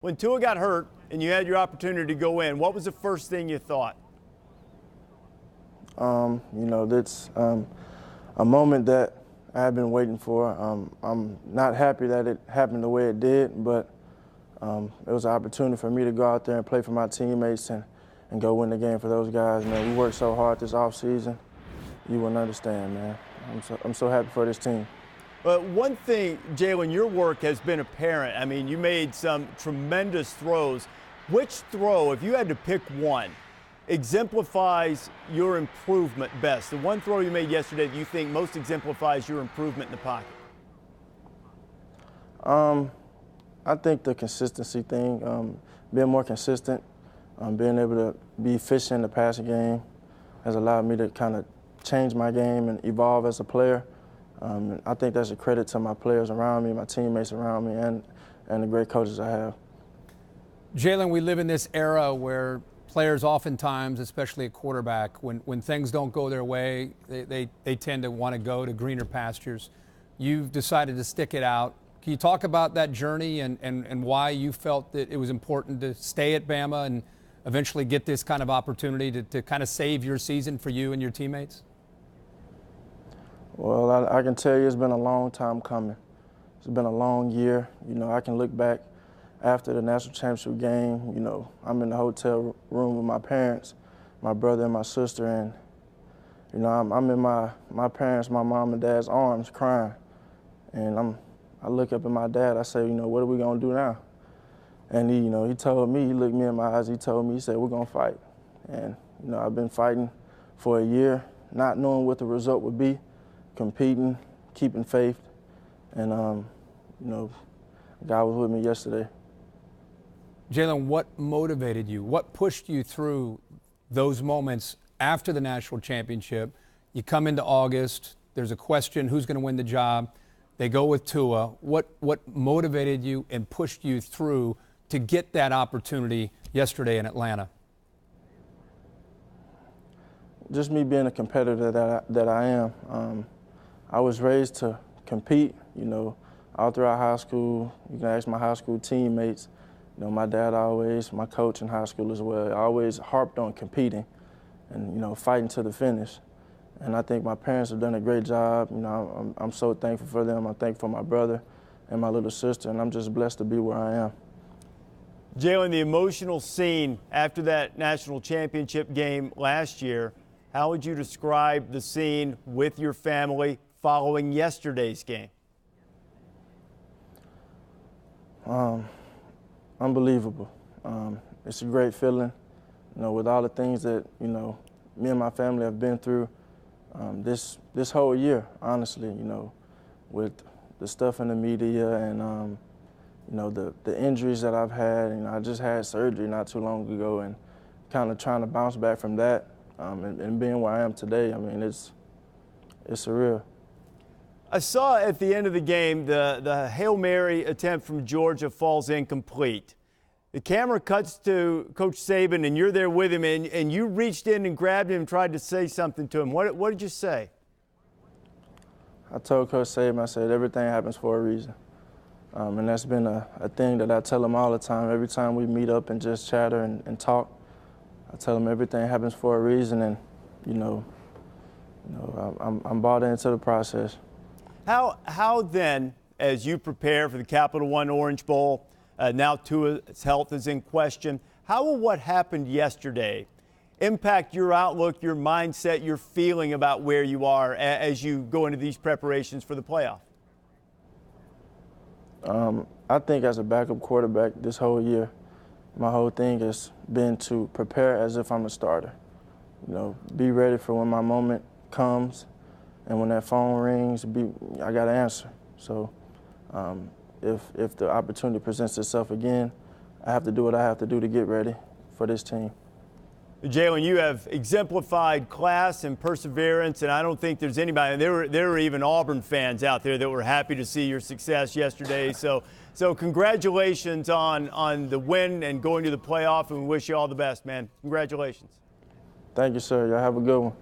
When Tua got hurt and you had your opportunity to go in, what was the first thing you thought? That's a moment that I have been waiting for. I'm not happy that it happened the way it did, but it was an opportunity for me to go out there and play for my teammates and go win the game for those guys. Man, we worked so hard this offseason. You wouldn't understand, man. I'm so happy for this team. But one thing, Jalen, your work has been apparent. I mean, you made some tremendous throws. Which throw, if you had to pick one, exemplifies your improvement best? The one throw you made yesterday that you think most exemplifies your improvement in the pocket? I think the consistency thing, being more consistent, being able to be efficient in the passing game has allowed me to kind of change my game and evolve as a player. And I think that's a credit to my players around me, my teammates around me, and the great coaches I have. Jalen, we live in this era where players oftentimes, especially a quarterback, when things don't go their way, they tend to want to go to greener pastures. You've decided to stick it out. Can you talk about that journey and why you felt that it was important to stay at Bama and eventually get this kind of opportunity to kind of save your season for you and your teammates? Well, I can tell you it's been a long time coming. It's been a long year. I can look back after the national championship game. I'm in the hotel room with my parents, my brother and my sister, and I'm in my parents, my mom and dad's arms crying. And I look up at my dad, I say, what are we gonna do now? And he told me, he looked me in my eyes, he told me, he said, we're gonna fight. And I've been fighting for a year, not knowing what the result would be, competing, keeping faith, and God was with me yesterday. Jalen, what motivated you? What pushed you through those moments after the national championship? You come into August, there's a question, who's going to win the job? They go with Tua. What motivated you and pushed you through to get that opportunity yesterday in Atlanta? Just me being a competitor that I am. I was raised to compete, all throughout high school. You can ask my high school teammates. My dad always, my coach in high school as well, always harped on competing and, fighting to the finish. And I think my parents have done a great job. I'm so thankful for them. I'm thankful for my brother and my little sister, and I'm just blessed to be where I am. Jalen, the emotional scene after that national championship game last year, how would you describe the scene with your family following yesterday's game? Unbelievable. It's a great feeling, with all the things that, me and my family have been through this whole year, honestly, with the stuff in the media and, the injuries that I've had. I just had surgery not too long ago and kind of trying to bounce back from that and being where I am today. I mean, it's surreal. I saw at the end of the game the Hail Mary attempt from Georgia falls incomplete. The camera cuts to Coach Saban, and you're there with him, and you reached in and grabbed him and tried to say something to him. What did you say? I told Coach Saban, I said, everything happens for a reason. And that's been a thing that I tell him all the time. Every time we meet up and just chatter and talk, I tell him everything happens for a reason, and, I'm bought into the process. How then, as you prepare for the Capital One Orange Bowl, now Tua's health is in question, how will what happened yesterday impact your outlook, your mindset, your feeling about where you are as you go into these preparations for the playoff? I think as a backup quarterback this whole year, my whole thing has been to prepare as if I'm a starter. Be ready for when my moment comes. And when that phone rings, I got to answer. So if the opportunity presents itself again, I have to do what I have to do to get ready for this team. Jalen, you have exemplified class and perseverance, and I don't think there's anybody. There were even Auburn fans out there that were happy to see your success yesterday. So congratulations on the win and going to the playoff, and we wish you all the best, man. Congratulations. Thank you, sir. Y'all have a good one.